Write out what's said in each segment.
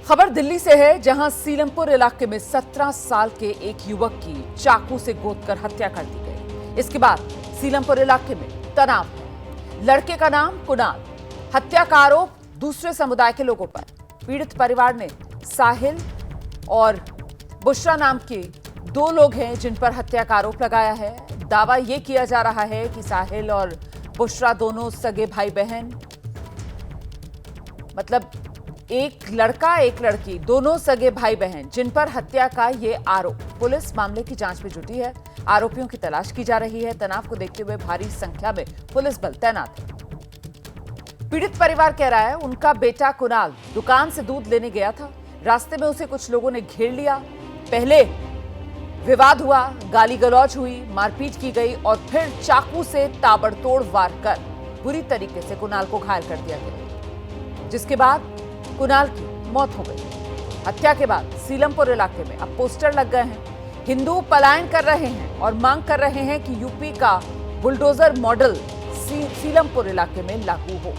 खबर दिल्ली से है, जहां सीलमपुर इलाके में 17 साल के एक युवक की चाकू से गोदकर हत्या कर दी गई। इसके बाद सीलमपुर इलाके में तनाव है। लड़के का नाम कुणाल, हत्या का आरोप दूसरे समुदाय के लोगों पर। पीड़ित परिवार ने साहिल और बुशरा नाम के दो लोग हैं जिन पर हत्या का आरोप लगाया है। दावा यह किया जा रहा है कि साहिल और बुशरा दोनों सगे भाई बहन, मतलब एक लड़का एक लड़की, दोनों सगे भाई बहन, जिन पर हत्या का ये आरोप। पुलिस मामले की जांच में जुटी है। आरोपियों की तलाश की जा रही है। तनाव को देखते हुए भारी संख्या में पुलिस बल तैनात है। पीड़ित परिवार कह रहा है उनका बेटा कुणाल दुकान से दूध लेने गया था। रास्ते में उसे कुछ लोगों ने घेर लिया। पहले विवाद हुआ, गाली गलौज हुई, मारपीट की गई और फिर चाकू से ताबड़तोड़ वार कर बुरी तरीके से कुणाल को घायल कर दिया गया, जिसके बाद कुणाल की मौत हो गई। हत्या के बाद सीलमपुर इलाके में अब पोस्टर लग गए हैं। हिंदू पलायन कर रहे हैं और मांग कर रहे हैं कि यूपी का बुलडोजर मॉडल सीलमपुर इलाके में लागू हो।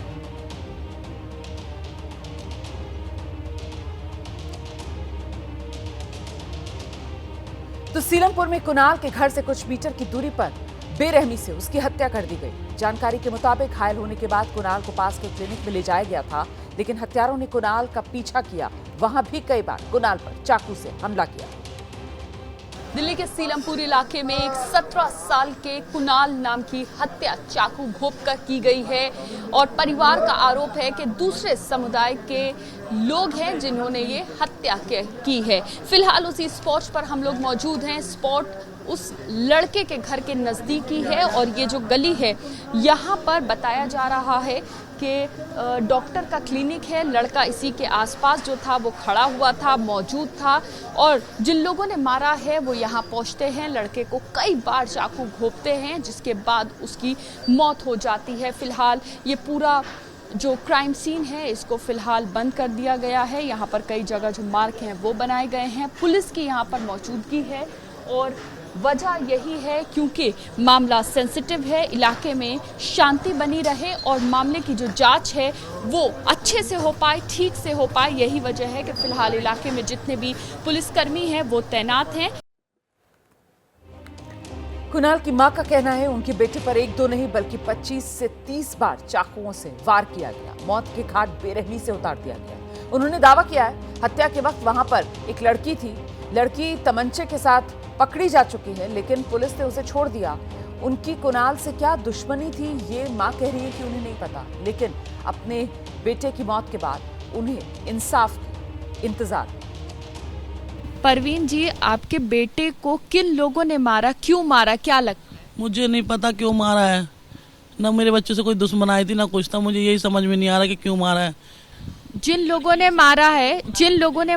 तो सीलमपुर में कुणाल के घर से कुछ मीटर की दूरी पर बेरहमी से उसकी हत्या कर दी गई। जानकारी के मुताबिक घायल होने के बाद कुणाल को पास के क्लिनिक में ले जाया गया था, लेकिन हत्यारों ने कुणाल का पीछा किया। वहां भी कई बार कुणाल पर चाकू से हमला किया। दिल्ली के सीलमपुर इलाके में एक 17 साल के कुणाल नाम की हत्या चाकू घोंपकर की गई है और परिवार का आरोप है कि दूसरे समुदाय के लोग हैं जिन्होंने ये हत्या की है। फिलहाल उसी स्पॉट पर हम लोग मौजूद हैं। स्पॉट उस लड़के के घर के नज़दीकी है और ये जो गली है यहाँ पर बताया जा रहा है कि डॉक्टर का क्लिनिक है। लड़का इसी के आसपास जो था वो खड़ा हुआ था, मौजूद था और जिन लोगों ने मारा है वो यहाँ पहुँचते हैं, लड़के को कई बार चाकू घोंपते हैं, जिसके बाद उसकी मौत हो जाती है। फिलहाल ये पूरा जो क्राइम सीन है इसको फिलहाल बंद कर दिया गया है। यहाँ पर कई जगह जो मार्क हैं वो बनाए गए हैं। पुलिस की यहाँ पर मौजूदगी है और वजह यही है क्योंकि मामला सेंसिटिव है। इलाके में शांति बनी रहे और मामले की जो जांच है वो अच्छे से हो पाए, ठीक से हो पाए, यही वजह है कि फिलहाल इलाके में जितने भी पुलिसकर्मी हैं वो तैनात हैं। कुणाल की मां का कहना है उनके बेटे पर एक दो नहीं बल्कि 25 से 30 बार चाकुओं से वार किया गया। मौत के घाट बेरहमी से उतार दिया गया। उन्होंने दावा किया है हत्या के वक्त वहां पर एक लड़की थी। लड़की तमंचे के साथ पकड़ी जा चुकी है, लेकिन पुलिस ने उसे छोड़ दिया। उनकी कुणाल से क्या दुश्मनी थी ये मां कह रही है कि उन्हें नहीं पता, लेकिन अपने बेटे की मौत के बाद उन्हें इंसाफ की इंतजार। परवीन जी, आपके बेटे को किन लोगों ने मारा, क्यों मारा, क्या लगता है? मुझे नहीं पता क्यों मारा है। ना मेरे बच्चे से कोई दुश्मनाई थी ना कुछ था। मुझे यही समझ में नहीं आ रहा कि क्यों मारा है। जिन लोगों ने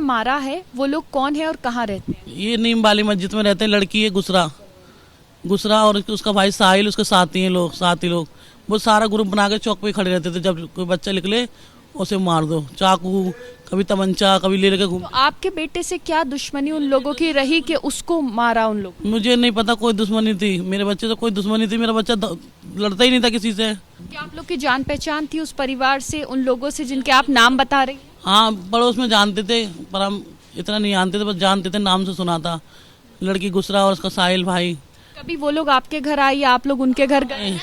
मारा है वो लोग कौन है और कहाँ रहते हैं? ये नीम वाली मस्जिद में रहते हैं। लड़की है गुसरा और उसका भाई साहिल, उसके साथी लोग वो सारा ग्रुप बना के चौक पे खड़े रहते थे। जब कोई बच्चा निकले उसे मार दो, चाकू, कभी तमंचा, कभी ले लेके घूम। तो आपके बेटे से क्या दुश्मनी उन लोगों की रही कि उसको मारा उन लोग? मुझे नहीं पता कोई दुश्मनी थी। मेरे बच्चे से कोई दुश्मनी थी। मेरा बच्चा लड़ता ही नहीं था किसी से। क्या आप लोग की जान पहचान थी उस परिवार से, उन लोगों से जिनके आप नाम बता रहे हैं? हाँ, पड़ोस में जानते थे पर हम इतना नहीं जानते थे, बस जानते थे, नाम से सुना था। लड़की गुसरा और उसका साहिल भाई। कभी वो लोग आपके घर आए या आप लोग उनके घर गए?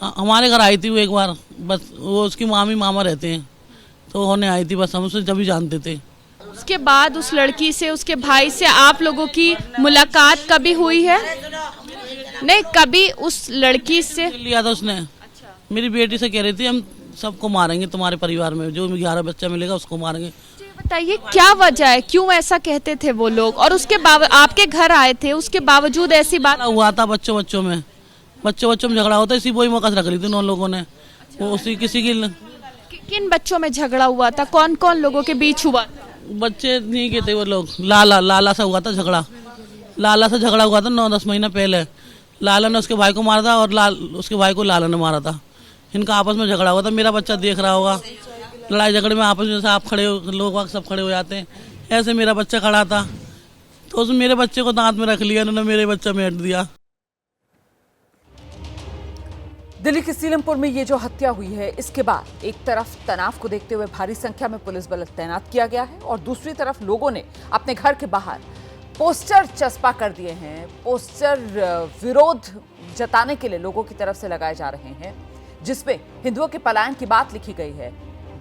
हमारे घर आई थी वो एक बार, बस वो उसकी मामा रहते हैं तो होने आई थी, बस हम उससे जब ही जानते थे। उसके बाद उस लड़की से, उसके भाई से आप लोगों की मुलाकात कभी हुई है? नहीं, कभी उस लड़की से लिया था उसने। मेरी बेटी से कह रही थी हम सबको मारेंगे, तुम्हारे परिवार में जो 11 बच्चा मिलेगा उसको मारेंगे। बताइए क्या वजह है, क्यों ऐसा कहते थे वो लोग? और उसके आपके घर आए थे, उसके बावजूद ऐसी बात हुआ था। बच्चों में झगड़ा होता है, इसी वही मौका रख ली थी उन लोगों ने। वो उसी किसी की किन बच्चों में झगड़ा हुआ था, कौन कौन लोगों के बीच हुआ? बच्चे नहीं कहते वो लोग। लाला सा हुआ था झगड़ा। लाला से झगड़ा हुआ था 9-10 महीना पहले। लाला ने उसके भाई को मारा था और उसके भाई को लाला ने मारा था। इनका आपस में झगड़ा हुआ था। मेरा बच्चा देख रहा होगा, लड़ाई झगड़े में आपस में आप खड़े हो, लोग सब खड़े हो जाते हैं, ऐसे मेरा बच्चा खड़ा था तो उसने मेरे बच्चे को दांत में रख लिया, उन्होंने मेरे बच्चा में हट दिया। दिल्ली के सीलमपुर में ये जो हत्या हुई है, इसके बाद एक तरफ तनाव को देखते हुए भारी संख्या में पुलिस बल तैनात किया गया है और दूसरी तरफ लोगों ने अपने घर के बाहर पोस्टर चस्पा कर दिए हैं। पोस्टर विरोध जताने के लिए लोगों की तरफ से लगाए जा रहे हैं, जिसमें हिंदुओं के पलायन की बात लिखी गई है,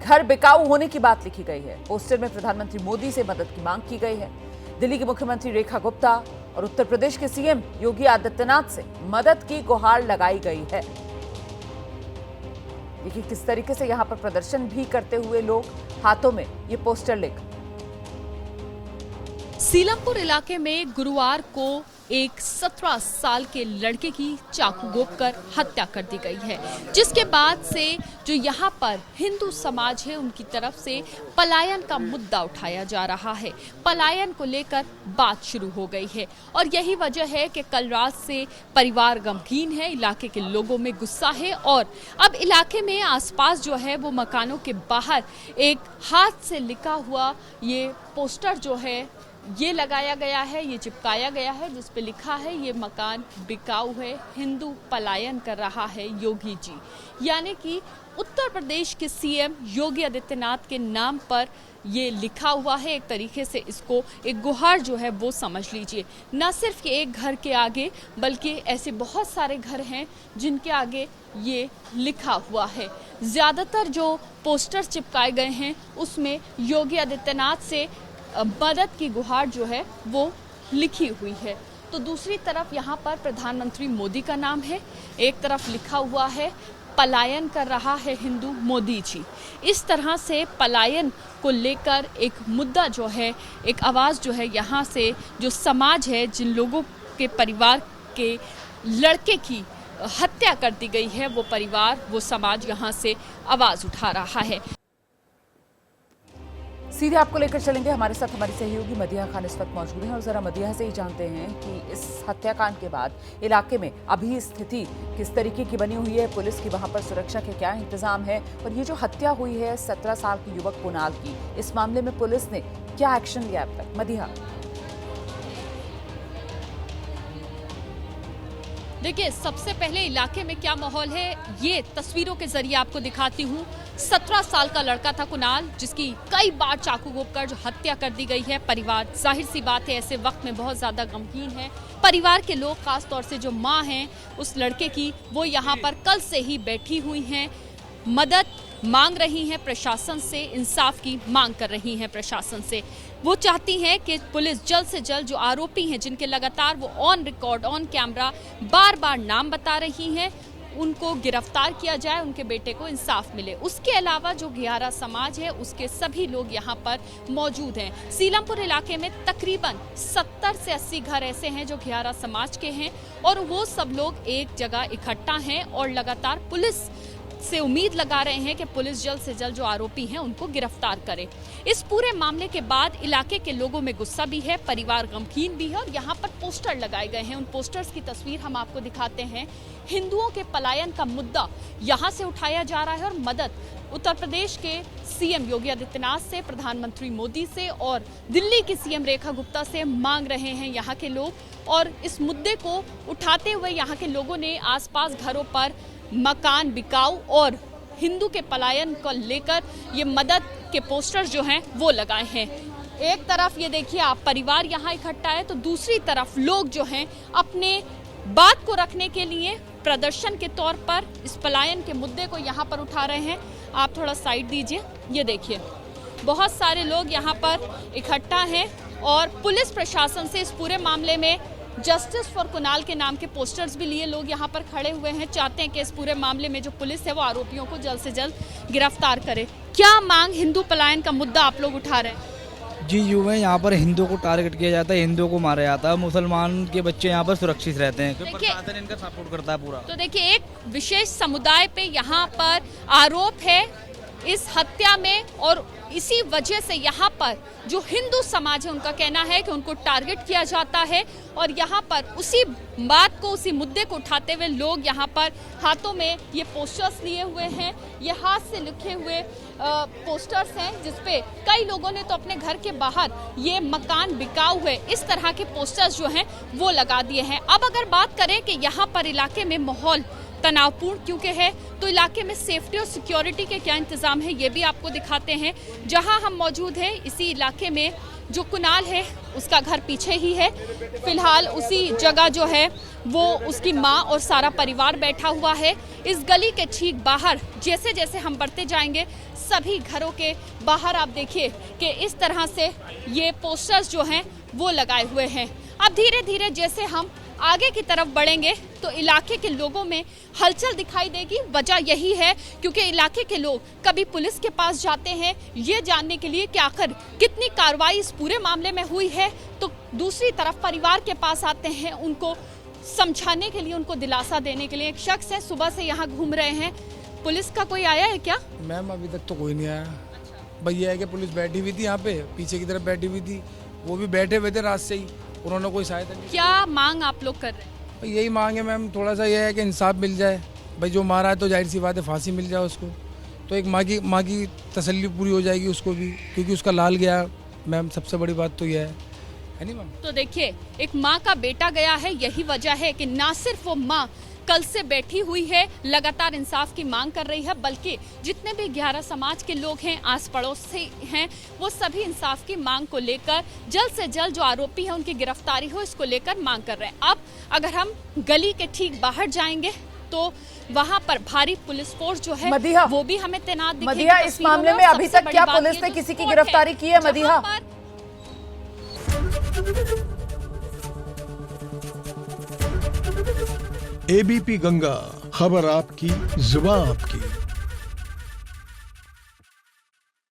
घर बिकाऊ होने की बात लिखी गई है। पोस्टर में प्रधानमंत्री मोदी से मदद की मांग की गई है। दिल्ली की मुख्यमंत्री रेखा गुप्ता और उत्तर प्रदेश के सीएम योगी आदित्यनाथ से मदद की गुहार लगाई गई है। देखिए किस तरीके से यहां पर प्रदर्शन भी करते हुए लोग हाथों में ये पोस्टर लेकर। सीलमपुर इलाके में गुरुवार को एक 17 साल के लड़के की चाकू घोंपकर हत्या कर दी गई है, जिसके बाद से जो यहाँ पर हिंदू समाज है उनकी तरफ से पलायन का मुद्दा उठाया जा रहा है। पलायन को लेकर बात शुरू हो गई है और यही वजह है कि कल रात से परिवार गमगीन है, इलाके के लोगों में गुस्सा है और अब इलाके में आसपास जो है वो मकानों के बाहर एक हाथ से लिखा हुआ ये पोस्टर जो है ये लगाया गया है, ये चिपकाया गया है, जिस पे लिखा है ये मकान बिकाऊ है, हिंदू पलायन कर रहा है योगी जी। यानी कि उत्तर प्रदेश के सीएम योगी आदित्यनाथ के नाम पर ये लिखा हुआ है। एक तरीके से इसको एक गुहार जो है वो समझ लीजिए। न सिर्फ कि एक घर के आगे बल्कि ऐसे बहुत सारे घर हैं जिनके आगे ये लिखा हुआ है। ज़्यादातर जो पोस्टर चिपकाए गए हैं उसमें योगी आदित्यनाथ से मदद की गुहार जो है वो लिखी हुई है। तो दूसरी तरफ यहाँ पर प्रधानमंत्री मोदी का नाम है, एक तरफ लिखा हुआ है पलायन कर रहा है हिंदू मोदी जी। इस तरह से पलायन को लेकर एक मुद्दा जो है, एक आवाज़ जो है यहाँ से जो समाज है, जिन लोगों के परिवार के लड़के की हत्या कर दी गई है, वो परिवार वो समाज यहाँ से आवाज़ उठा रहा है। सीधे आपको लेकर चलेंगे, हमारे साथ हमारी सहयोगी मदिहा खान इस वक्त मौजूद हैं और जरा मदिहा से ही जानते हैं कि इस हत्याकांड के बाद इलाके में अभी स्थिति किस तरीके की बनी हुई है, पुलिस की वहां पर सुरक्षा के क्या इंतजाम है और ये जो हत्या हुई है 17 साल के युवक कुणाल की, इस मामले में पुलिस ने क्या एक्शन लिया अब तक? मदिहा। देखिए, सबसे पहले इलाके में क्या माहौल है ये तस्वीरों के जरिए आपको दिखाती हूँ। 17 साल का लड़का था कुणाल, जिसकी कई बार चाकू घोंपकर जो हत्या कर दी गई है। परिवार जाहिर सी बात है ऐसे वक्त में बहुत ज्यादा गमगीन है। परिवार के लोग, खास तौर से जो माँ हैं उस लड़के की, वो यहाँ पर कल से ही बैठी हुई हैं, मदद मांग रही हैं प्रशासन से, इंसाफ की मांग कर रही हैं प्रशासन से। वो चाहती हैं कि पुलिस जल्द से जल्द जो आरोपी हैं, जिनके लगातार वो ऑन रिकॉर्ड, ऑन कैमरा बार बार नाम बता रही हैं, उनको गिरफ्तार किया जाए, उनके बेटे को इंसाफ मिले। उसके अलावा जो घियारा समाज है उसके सभी लोग यहाँ पर मौजूद हैं। सीलमपुर इलाके में तकरीबन 70 से 80 घर ऐसे हैं जो घियारा समाज के हैं और वो सब लोग एक जगह इकट्ठा हैं और लगातार पुलिस से उम्मीद लगा रहे हैं कि पुलिस जल्द से जल्द जो आरोपी हैं उनको गिरफ्तार करे। इस पूरे मामले के बाद इलाके के लोगों में गुस्सा भी है, परिवार गमगीन भी है और यहाँ पर पोस्टर लगाए गए हैं। उन पोस्टर्स की तस्वीर हम आपको दिखाते हैं। हिंदुओं के पलायन का मुद्दा यहाँ से उठाया जा रहा है और मदद उत्तर प्रदेश के सीएम योगी आदित्यनाथ से, प्रधानमंत्री मोदी से और दिल्ली की सीएम रेखा गुप्ता से मांग रहे हैं यहाँ के लोग। और इस मुद्दे को उठाते हुए यहाँ के लोगों ने आसपास घरों पर मकान बिकाऊ और हिंदू के पलायन को लेकर ये मदद के पोस्टर्स जो हैं वो लगाए हैं। एक तरफ ये देखिए आप, परिवार यहाँ इकट्ठा है, तो दूसरी तरफ लोग जो हैं अपने बात को रखने के लिए प्रदर्शन के तौर पर इस पलायन के मुद्दे को यहाँ पर उठा रहे हैं। आप थोड़ा साइड दीजिए, ये देखिए बहुत सारे लोग यहाँ पर इकट्ठा हैं और पुलिस प्रशासन से इस पूरे मामले में जस्टिस फॉर कुणाल के नाम के पोस्टर्स भी लिए लोग यहाँ पर खड़े हुए हैं, चाहते हैं कि इस पूरे मामले में जो पुलिस है वो आरोपियों को जल्द से जल्द गिरफ्तार करे। क्या मांग, हिंदू पलायन का मुद्दा आप लोग उठा रहे हैं? जी, यूं है यहाँ पर हिंदुओं को टारगेट किया जाता है, हिंदुओं को मारा जाता है, मुसलमान के बच्चे यहाँ पर सुरक्षित रहते हैं, क्योंकि प्रशासन इनका सपोर्ट करता है पूरा। तो देखिए, एक विशेष समुदाय पे यहाँ पर आरोप है इस हत्या में और इसी वजह से यहाँ पर जो हिंदू समाज है उनका कहना है कि उनको टारगेट किया जाता है और यहाँ पर उसी बात को, उसी मुद्दे को उठाते हुए लोग यहाँ पर हाथों में ये पोस्टर्स लिए हुए हैं। ये हाथ से लिखे हुए पोस्टर्स हैं जिसपे कई लोगों ने तो अपने घर के बाहर ये मकान बिकाऊ है इस तरह के पोस्टर्स जो हैं वो लगा दिए हैं। अब अगर बात करें कि यहाँ पर इलाके में माहौल तनावपूर्ण क्योंकि है, तो इलाके में सेफ्टी और सिक्योरिटी के क्या इंतजाम है ये भी आपको दिखाते हैं। जहां हम मौजूद हैं इसी इलाके में जो कुणाल है उसका घर पीछे ही है। फिलहाल उसी जगह जो है वो उसकी माँ और सारा परिवार बैठा हुआ है। इस गली के ठीक बाहर जैसे जैसे हम बढ़ते जाएंगे सभी घरों के बाहर आप देखिए कि इस तरह से ये पोस्टर्स जो हैं वो लगाए हुए हैं। अब धीरे धीरे जैसे हम आगे की तरफ बढ़ेंगे तो इलाके के लोगों में हलचल दिखाई देगी। वजह यही है क्योंकि इलाके के लोग कभी पुलिस के पास जाते हैं ये जानने के लिए कि आखिर कितनी कार्रवाई इस पूरे मामले में हुई है, तो दूसरी तरफ परिवार के पास आते हैं उनको समझाने के लिए, उनको दिलासा देने के लिए। एक शख्स है सुबह से यहाँ घूम रहे हैं, पुलिस का कोई आया है क्या? मैम अभी तक तो कोई नहीं आया। भैया है कि पुलिस बैठी हुई थी यहाँ पे, पीछे की तरफ बैठी हुई थी, वो भी बैठे हुए थे रात से ही, उन्होंने कोई सहायता नहीं। क्या मांग आप लोग कर रहे हैं? यही मांग है मैम, थोड़ा सा यह है कि इंसाफ मिल जाए। भाई जो मारा है तो जाहिर सी बात है फांसी मिल जाए उसको, तो एक माँ की तसल्ली पूरी हो जाएगी उसको भी, क्योंकि उसका लाल गया। मैम सबसे बड़ी बात तो यह है नहीं मैम? तो देखिए एक माँ का बेटा गया है, यही वजह है कि ना सिर्फ वो माँ कल से बैठी हुई है लगातार इंसाफ की मांग कर रही है, बल्कि जितने भी 11 समाज के लोग हैं आस पड़ोस से हैं वो सभी इंसाफ की मांग को लेकर जल्द से जल्द जो आरोपी है उनकी गिरफ्तारी हो इसको लेकर मांग कर रहे हैं। अब अगर हम गली के ठीक बाहर जाएंगे तो वहां पर भारी पुलिस फोर्स जो है मदीहा, वो भी हमें तैनात दिखेगी। मदीहा, इस मामले में अभी तक क्या पुलिस ने किसी की गिरफ्तारी की है? मदीहा, एबीपी गंगा, खबर आपकी, जुबान आपकी।